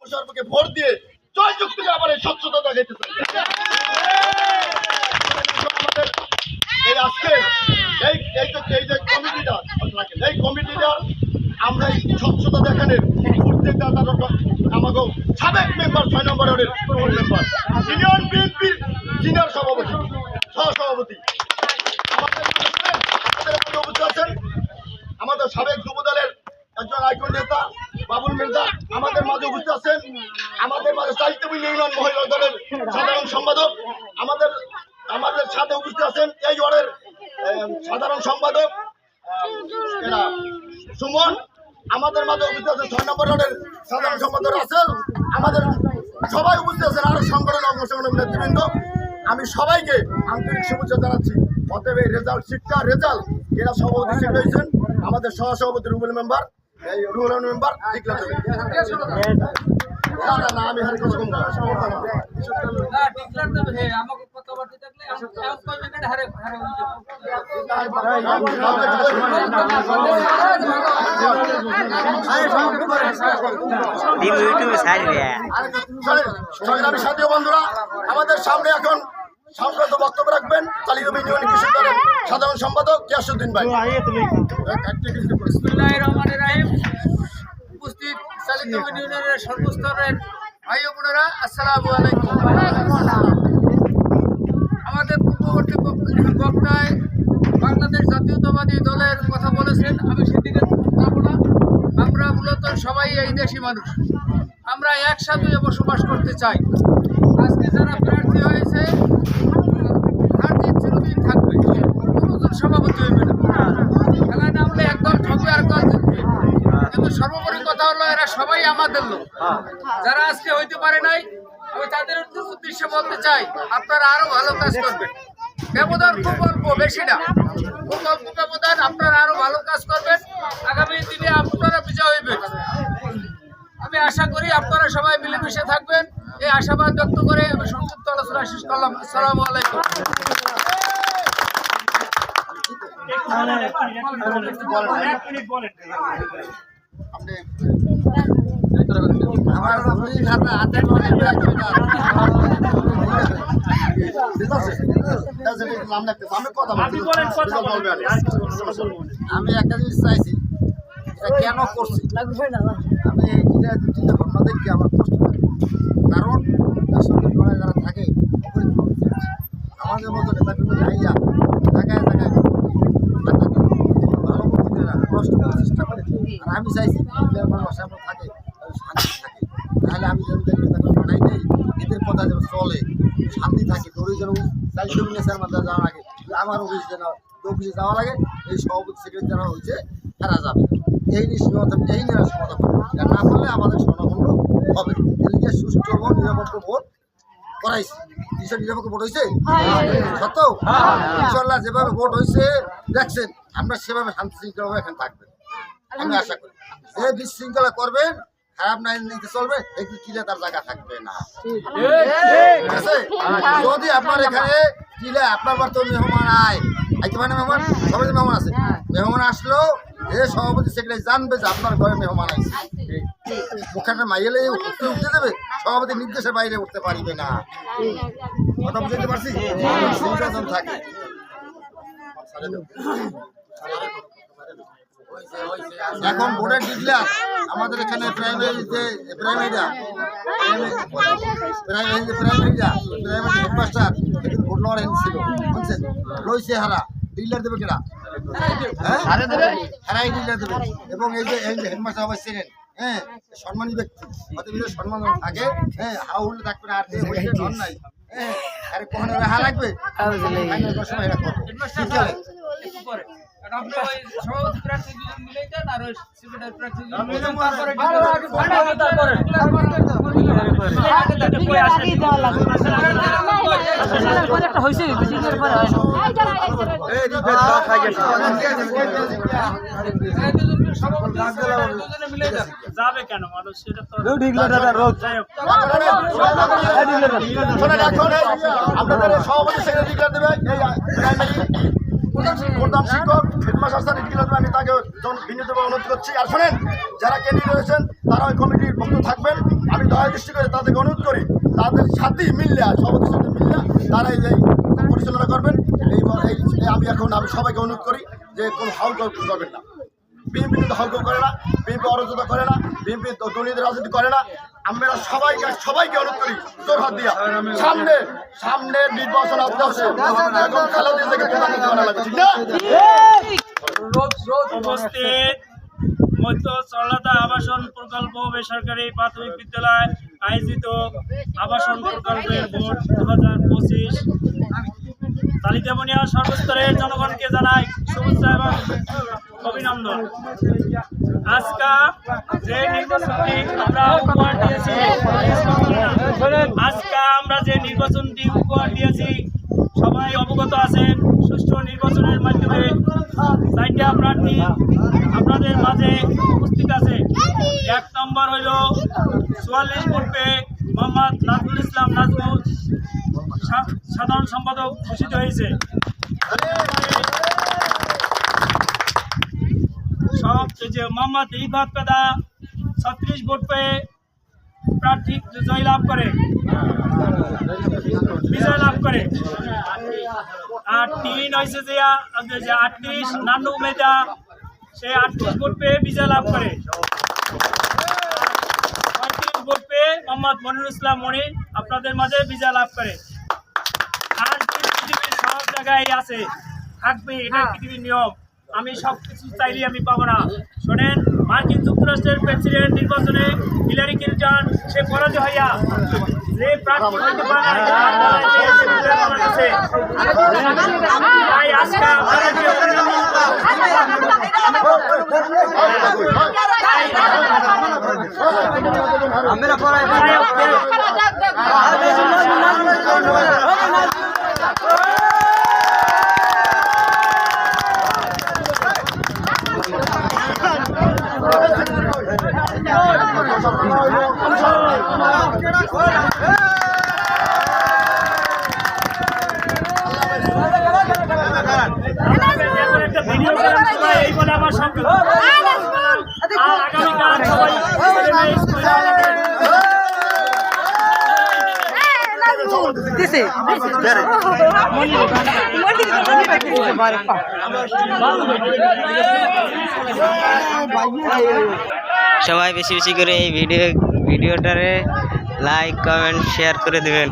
মুশারফকে vote দিয়ে জয়যুক্ত করে আবার এই স্বচ্ছতা দেখাইতে চাই। আমাদের এই আজকে এই যে কমিটিটা আমরা এই স্বচ্ছতা দেখানোর প্রত্যেকটা আমাকে সাবেক মেম্বার 6 নম্বর ওয়ার্ডের মেম্বার ইউনিয়ন বিএনপির সিনিয়র সভাপতি সহসভাপতি আমাদের আছেন আমাদের সাবেক যুবদলের একজন আইকন নেতা বাবুল মির্জা আমাদের মাঝে উপস্থিত আছেন। আমাদের মাঝে চারিত্রিক ইউনিয়ন মহিলা দলের সাধারণ সম্পাদক আমাদের সাথে উপস্থিত আছেন এই ওয়ার্ডের সাধারণ সম্পাদক সুমন। আমাদের মাঝে উপস্থিত আছেন 6 নম্বর ওয়ার্ডের সাধারণ সম্পাদক আছেন। আমাদের সবাই উপস্থিত আছেন আরো সংগঠন অংশগ্রহণ নেতৃবৃন্দ। আমি সবাইকে আন্তরিক শুভেচ্ছা জানাচ্ছি। অতএব এই রেজাল্ট শিক্ষা রেজাল্ট এরা সভাপতি শিক্ষা হয়েছেন আমাদের সহসভাপতি রুবেল মেম্বার মেম্বার ঠিক আছে না আমি হার কিছু সাথী বন্ধুরা আমাদের সামনে এখন সংক্রান্ত বক্তব্য রাখবেন চালিত ইউনিয়ন কৃষি দলের সাধারণ সম্পাদক গিয়াসউদ্দিন ভাই। উপস্থিত চালিত ইউনিয়নের সর্বস্তরের ভাই ও বোনেরা আসসালামু আলাইকুম। আমাদের পূর্ববর্তী বক্তায় বাংলাদেশ জাতীয়তাবাদী দলের কথা বলেছেন, আমি সেদিকে যাব না। আমরা মূলত সবাই এই দেশি মানুষ, আমরা একসাথে বসবাস করতে চাই। আজকে যারা প্রার্থী হয়েছে চিরদিন থাকবে, নতুন সভাপতি হইবে না, খেলায় নামলে একদল ঠকবে আর দল জিতবে। কিন্তু সর্বোপরি কথা হলো এরা সবাই আমাদের লোক। যারা আজকে হইতে পারে নাই আমি তাদের উদ্দেশ্যে বলতে চাই আপনারা আরো ভালো কাজ করবেন। ব্যবধান খুব অল্প, বেশি না, খুব অল্প ব্যবধান। আপনারা আরো ভালো কাজ করবেন, আগামী দিনে আপনারা বিজয় হইবেন। আমি আশা করি আপনারা সবাই মিলেমিশে থাকবেন, এই আশাবাদ ব্যক্ত করে আমি সংক্ষিপ্ত আলোচনা শেষ করলাম। আসসালামু আলাইকুম। আমি একটা জিনিস চাইছি, কেন করছি আমি এই দুটিটা ঘটনা দেখি আমার কষ্ট লাগে। কারণ যারা থাকে আমাদের মতো নেতাকর্মী আইয়া জায়গায় জায়গায় ভালো মন্ত্রীরা নষ্ট করার চেষ্টা করে। আর আমি চাইছি বাসায় আমরা থাকে শান্তি থাকে, তাহলে আমি যদি নেতাকর্মী বানাই দিই এদের কথা যেন চলে, শান্তি থাকে। দৌড়ে যেন চেয়ারম্যান যাওয়ার আগে আমার অফিসে যাওয়া লাগে, এই সভাপতি সেক্রেটারি যারা হয়েছে তারা যাবে। এই নিয়ে সমাধান না করলে আমাদের স্বর্ণখণ্ড হবে। এদিকে সুষ্ঠু ভোট নিরপেক্ষ ভোট করাইছে, নিরপেক্ষ ভোট হয়েছে সত্য ইনশাল্লাহ। যেভাবে ভোট হয়েছে দেখছেন, আমরা সেভাবে শান্তি শৃঙ্খলাভাবে এখানে থাকবেন আমি আশা করি। যে বিশৃঙ্খলা করবেন, খারাপ নাই নিতে চলবে, একটু কিলে তার জায়গা থাকবে না। ঠিক আছে? যদি আপনার এখানে কিলে আপনার বার তো মেহমান আইতে পারে, মেহমান সবাই মেহমান আছে, মেহমান আসলেও যে সভাপতি সেক্রেটারি জানবে যে আপনার ঘরে মেহমান আছে, মুখখানে মাইলে উঠতে দেবে, সভাপতি নির্দেশের বাইরে উঠতে পারবে না। কথা বুঝতে পারছি? থাকে এখন বোর্ডের ডিক্লেয়ার আমাদের এখানে প্রাইমারিরা হেডমাস্টার ভোট নেওয়ার ছিল বুঝছেন, লইছে হারা ডিক্লেয়ার দেবে কেনা, হারাই ডিক্লেয়ার দেবে। এবং এই যে হেডমাস্টার আবার ছিলেন, হ্যাঁ সম্মানী ব্যক্তি, অত সম্মান থাকে, হ্যাঁ হাও হলে থাকবে না, আর ধন নাই, হ্যাঁ আরে কখনো হা লাগবে সময় সভাপতি প্রার্থী দুজন মিলে দেন আর ওই সেক্রেটারি প্রার্থী যাবে কেন মানুষ সেটা তো আপনাদের সভাপতি সেক্রেটারি দেবে প্রধান শিক্ষক হেডমাস্টার আমি তাকে বিনীতভাবে অনুরোধ করছি। আর শোনেন, যারা ক্যান্ডিডেট রয়েছেন তারা ওই কমিটির পক্ষ থাকবেন। আমি দয়া দৃষ্টি করে তাদেরকে অনুরোধ করি তাদের সাথেই মিললে সভাপতির সাথে মিললে তারা এই পরিচালনা করবেন। আমি সবাইকে অনুরোধ করি যে কোনো হাউল করবেন না। বিএনপি কিন্তু হাউল করে না, বিএনপি অরাজকতা করে না, বিএনপি দুর্নীতি রাজনীতি করে না। আমরা সবাইকে অনুরোধ করি জোর হাত দিয়া সামনে নির্বাচন আসতে আসে এখন খেলা দিয়ে থেকে প্রধানমন্ত্রী বানা লাগবে, ঠিক না? উপস্থিত মধ্য চরলাদা আবাসন প্রকল্প বেসরকারি প্রাথমিক বিদ্যালয় আয়োজিত আবাসন প্রকল্পের ভোট 2025 তালিকা বুনিয়া সর্বস্তরের জনগণকে জানাই শুভেচ্ছা এবং অভিনন্দন। আজকে যে নির্বাচনটি আমরা উপহার দিয়েছি সবাই অবগত আছেন। সুষ্ঠু নির্বাচনের মাধ্যমে 4টা প্রার্থী আপনাদের মাঝে উপস্থিত আছে। 1 নম্বর হইল 44 ভোট পেয়ে মোহাম্মদ নাজমুল ইসলাম নাজমুল সাধারণ সম্পাদক ঘোষিত হয়েছে। মোহাম্মদ রিফাত পেদা 36 ভোট পেয়ে প্রার্থী বিজয় লাভ করে। আর 3 হয়েছে যে 38 নান্নু মেদা, সে 38 ভোট পেয়ে বিজয় লাভ করে। 35 ভোট পেয়ে মোহাম্মদ মনিরুল ইসলাম মনির আপনাদের মাঝে বিজয় লাভ করে। আর পৃথিবীর সব জায়গায় আছে থাকবে, এটা পৃথিবীর নিয়ম। আমি সব কিছু চাইলে আমি পাবো না। শোনেন, মার্কিন যুক্তরাষ্ট্রের প্রেসিডেন্ট নির্বাচনে হিলারি ক্লিন্টন সে পরাজয় হইয়া যে প্রার্থী হইতে পারে না, তাই আজকে একটা ভিডিও এই বলে আমার সঙ্গে আগামীকাল সবাই সবাই বেশি বেশি করে এই ভিডিওটারে লাইক কমেন্ট শেয়ার করে দেবেন।